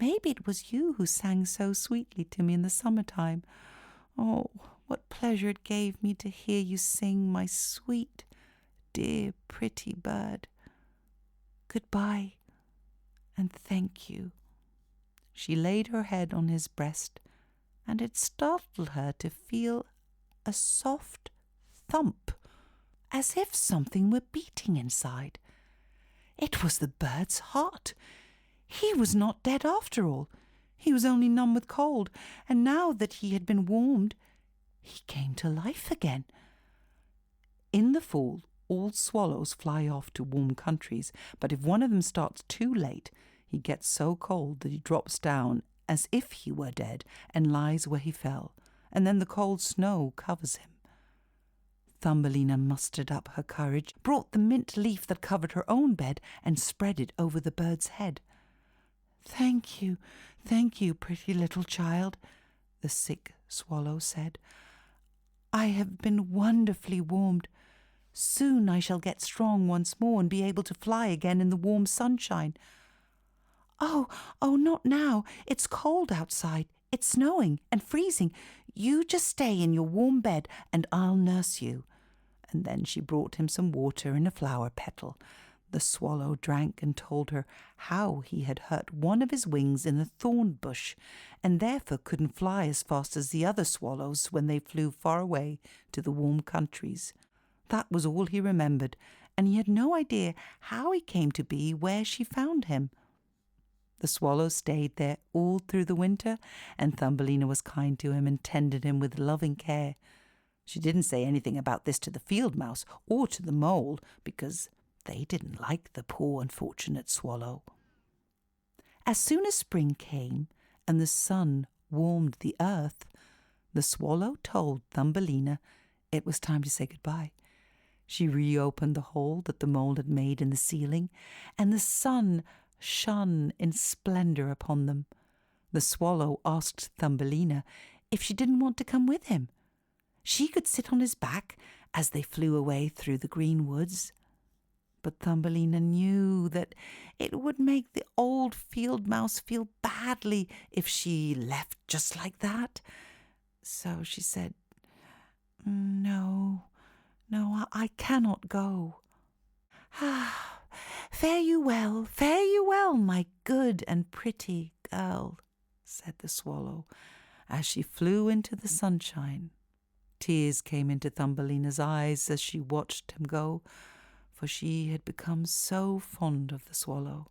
Maybe it was you who sang so sweetly to me in the summertime. Oh, what pleasure it gave me to hear you sing, my sweet, dear, pretty bird. Goodbye, and thank you." She laid her head on his breast, and it startled her to feel a soft thump, as if something were beating inside. It was the bird's heart. He was not dead after all. He was only numb with cold, and now that he had been warmed, he came to life again. In the fall, all swallows fly off to warm countries, but if one of them starts too late, he gets so cold that he drops down as if he were dead and lies where he fell, and then the cold snow covers him. Thumbelina mustered up her courage, brought the mint leaf that covered her own bed, and spread it over the bird's head. Thank you, pretty little child," the sick swallow said. "I have been wonderfully warmed. Soon I shall get strong once more and be able to fly again in the warm sunshine." Oh, not now. It's cold outside. It's snowing and freezing. You just stay in your warm bed and I'll nurse you." And then she brought him some water in a flower petal. The swallow drank and told her how he had hurt one of his wings in a thorn bush, and therefore couldn't fly as fast as the other swallows when they flew far away to the warm countries. That was all he remembered, and he had no idea how he came to be where she found him. The swallow stayed there all through the winter, and Thumbelina was kind to him and tended him with loving care. She didn't say anything about this to the field mouse or to the mole, because they didn't like the poor unfortunate swallow. As soon as spring came and the sun warmed the earth, the swallow told Thumbelina it was time to say goodbye. She reopened the hole that the mole had made in the ceiling, and the sun shone in splendor upon them. The swallow asked Thumbelina if she didn't want to come with him. She could sit on his back as they flew away through the green woods. But Thumbelina knew that it would make the old field mouse feel badly if she left just like that. So she said, No, I cannot go." Fare you well, my good and pretty girl," said the swallow, as she flew into the sunshine. Tears came into Thumbelina's eyes as she watched him go, for she had become so fond of the swallow.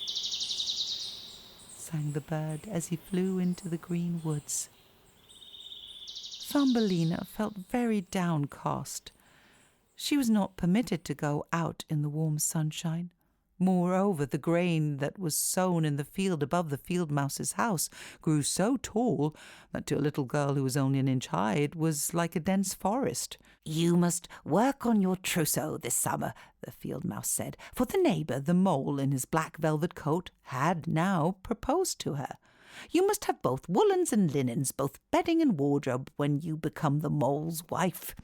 Sang the bird as he flew into the green woods. Thumbelina felt very downcast. She was not permitted to go out in the warm sunshine. Moreover, the grain that was sown in the field above the field mouse's house grew so tall that to a little girl who was only an inch high it was like a dense forest. "You must work on your trousseau this summer," the field mouse said, for the neighbour, the mole in his black velvet coat, had now proposed to her. "You must have both woolens and linens, both bedding and wardrobe, when you become the mole's wife."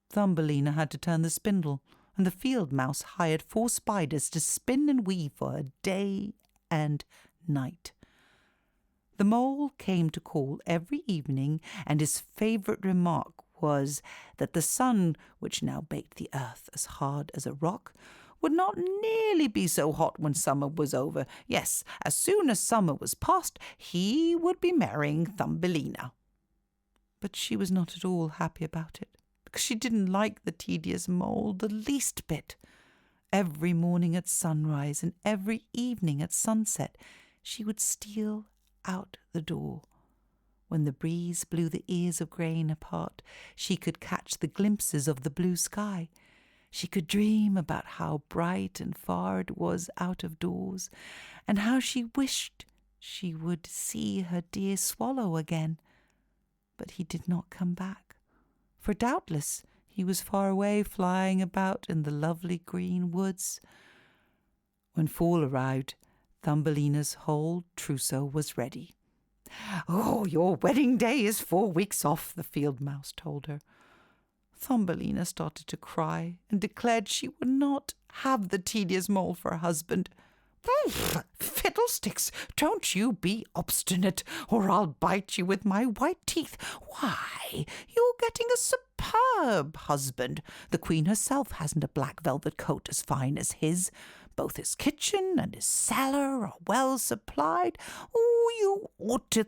Thumbelina had to turn the spindle, and the field mouse hired 4 spiders to spin and weave for her day and night. The mole came to call every evening, and his favourite remark was that the sun, which now baked the earth as hard as a rock, would not nearly be so hot when summer was over. Yes, as soon as summer was past, he would be marrying Thumbelina. But she was not at all happy about it, because she didn't like the tedious mole the least bit. Every morning at sunrise and every evening at sunset, she would steal out the door. When the breeze blew the ears of grain apart, she could catch the glimpses of the blue sky. She could dream about how bright and far it was out of doors, and how she wished she would see her dear swallow again. But he did not come back, for doubtless he was far away flying about in the lovely green woods. When fall arrived, Thumbelina's whole trousseau was ready. "Oh, your wedding day is 4 weeks off," the field mouse told her. Thumbelina started to cry and declared she would not have the tedious mole for a husband. "Fiddlesticks!" fiddlesticks! Don't you be obstinate, or I'll bite you with my white teeth. Why, you're getting a superb husband. The Queen herself hasn't a black velvet coat as fine as his. Both his kitchen and his cellar are well supplied. Oh, you ought to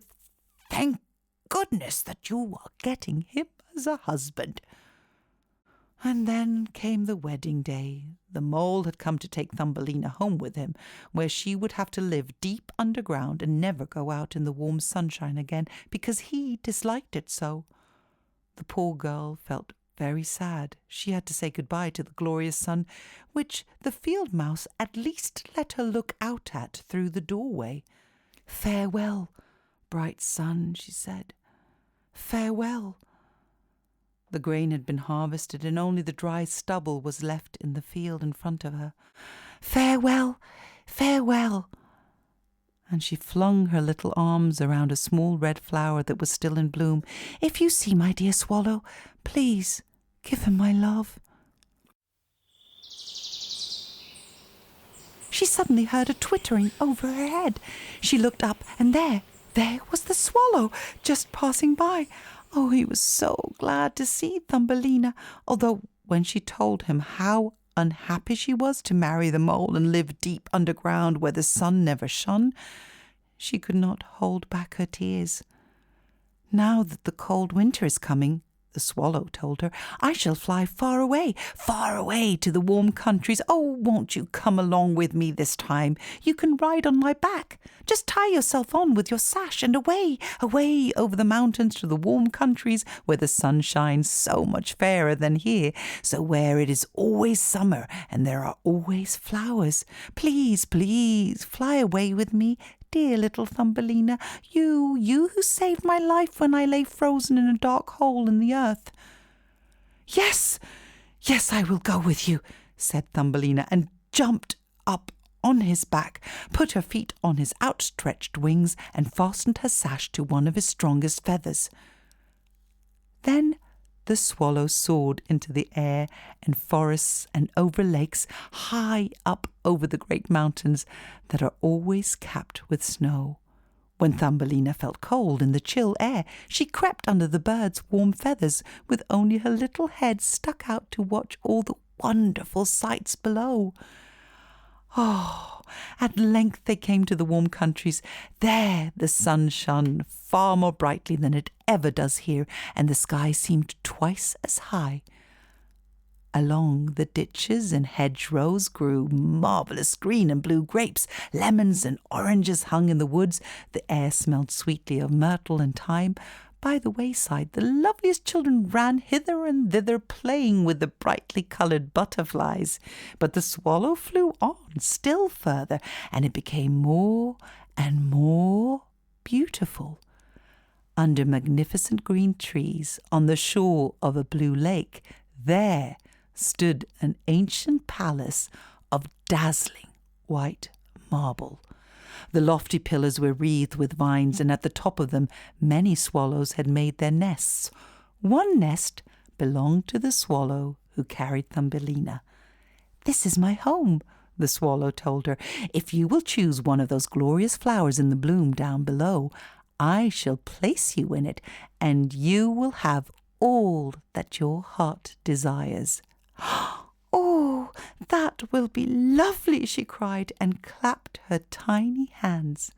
thank goodness that you are getting him as a husband. And then came the wedding day. The mole had come to take Thumbelina home with him, where she would have to live deep underground and never go out in the warm sunshine again, because he disliked it so. The poor girl felt very sad. She had to say goodbye to the glorious sun, which the field mouse at least let her look out at through the doorway. "Farewell, bright sun," she said. "Farewell." The grain had been harvested, and only the dry stubble was left in the field in front of her. "Farewell, farewell." And she flung her little arms around a small red flower that was still in bloom. "If you see my dear swallow, please give him my love." She suddenly heard a twittering over her head. She looked up, and there was the swallow, just passing by. Oh, he was so glad to see Thumbelina, although when she told him how unhappy she was to marry the mole and live deep underground where the sun never shone, she could not hold back her tears. "Now that the cold winter is coming," the swallow told her, "I shall fly far away to the warm countries. Oh, won't you come along with me this time? You can ride on my back. Just tie yourself on with your sash and away over the mountains to the warm countries where the sun shines so much fairer than here, so where it is always summer and there are always flowers. Please, please, fly away with me. Dear little Thumbelina, you who saved my life when I lay frozen in a dark hole in the earth." Yes, I will go with you," said Thumbelina, and jumped up on his back, put her feet on his outstretched wings, and fastened her sash to one of his strongest feathers. Then the swallow soared into the air and forests and over lakes, high up over the great mountains that are always capped with snow. When Thumbelina felt cold in the chill air, she crept under the bird's warm feathers, with only her little head stuck out to watch all the wonderful sights below. Oh, at length they came to the warm countries. There the sun shone far more brightly than it ever does here, and the sky seemed twice as high. Along the ditches and hedgerows grew marvellous green and blue grapes. Lemons and oranges hung in the woods. The air smelled sweetly of myrtle and thyme. By the wayside the loveliest children ran hither and thither, playing with the brightly coloured butterflies. But the swallow flew on still further, and it became more and more beautiful. Under magnificent green trees, on the shore of a blue lake, there stood an ancient palace of dazzling white marble. The lofty pillars were wreathed with vines, and at the top of them many swallows had made their nests. One nest belonged to the swallow who carried Thumbelina. "This is my home," the swallow told her. "If you will choose one of those glorious flowers in the bloom down below, I shall place you in it, and you will have all that your heart desires." "Oh, that will be lovely," she cried, and clapped her tiny hands.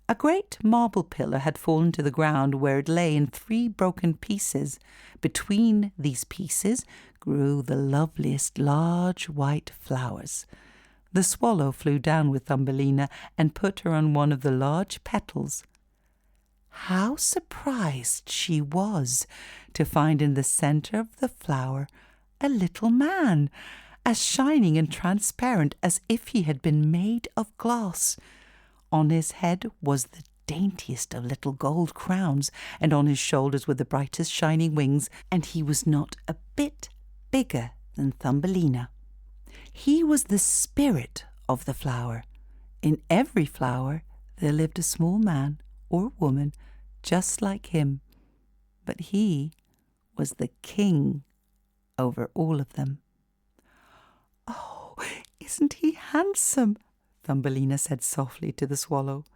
A great marble pillar had fallen to the ground, where it lay in 3 broken pieces. Between these pieces grew the loveliest large white flowers. The swallow flew down with Thumbelina and put her on one of the large petals. How surprised she was to find in the centre of the flower a little man, as shining and transparent as if he had been made of glass. On his head was the daintiest of little gold crowns, and on his shoulders were the brightest shining wings, and he was not a bit bigger than Thumbelina. He was the spirit of the flower. In every flower there lived a small man or woman just like him, but he was the king over all of them. "Oh, isn't he handsome?" Thumbelina said softly to the swallow.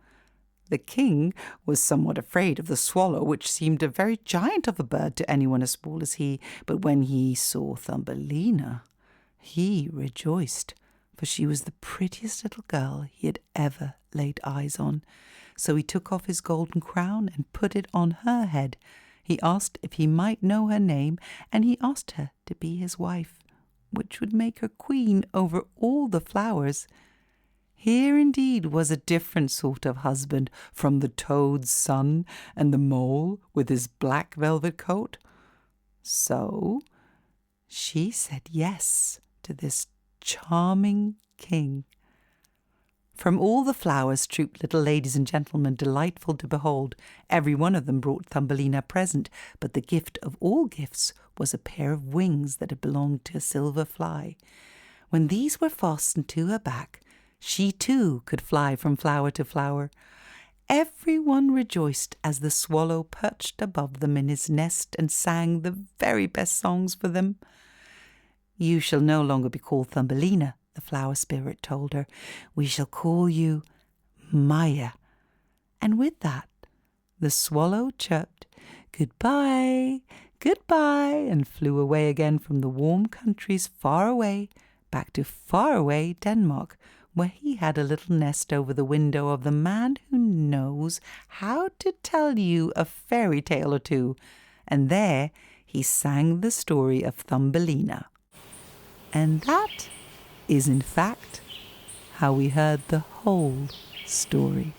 The king was somewhat afraid of the swallow, which seemed a very giant of a bird to anyone as small as he. But when he saw Thumbelina, he rejoiced, for she was the prettiest little girl he had ever laid eyes on. So he took off his golden crown and put it on her head. He asked if he might know her name, and he asked her to be his wife, which would make her queen over all the flowers. Here indeed was a different sort of husband from the toad's son and the mole with his black velvet coat. So she said yes to this charming king. From all the flowers trooped little ladies and gentlemen delightful to behold. Every one of them brought Thumbelina a present, but the gift of all gifts was a pair of wings that had belonged to a silver fly. When these were fastened to her back, she too could fly from flower to flower. Every one rejoiced as the swallow perched above them in his nest and sang the very best songs for them. "You shall no longer be called Thumbelina," the flower spirit told her. "We shall call you Maya." And with that, the swallow chirped, "Goodbye, goodbye," and flew away again from the warm countries far away, back to far away Denmark, where he had a little nest over the window of the man who knows how to tell you a fairy tale or two. And there he sang the story of Thumbelina. And that is in fact how we heard the whole story.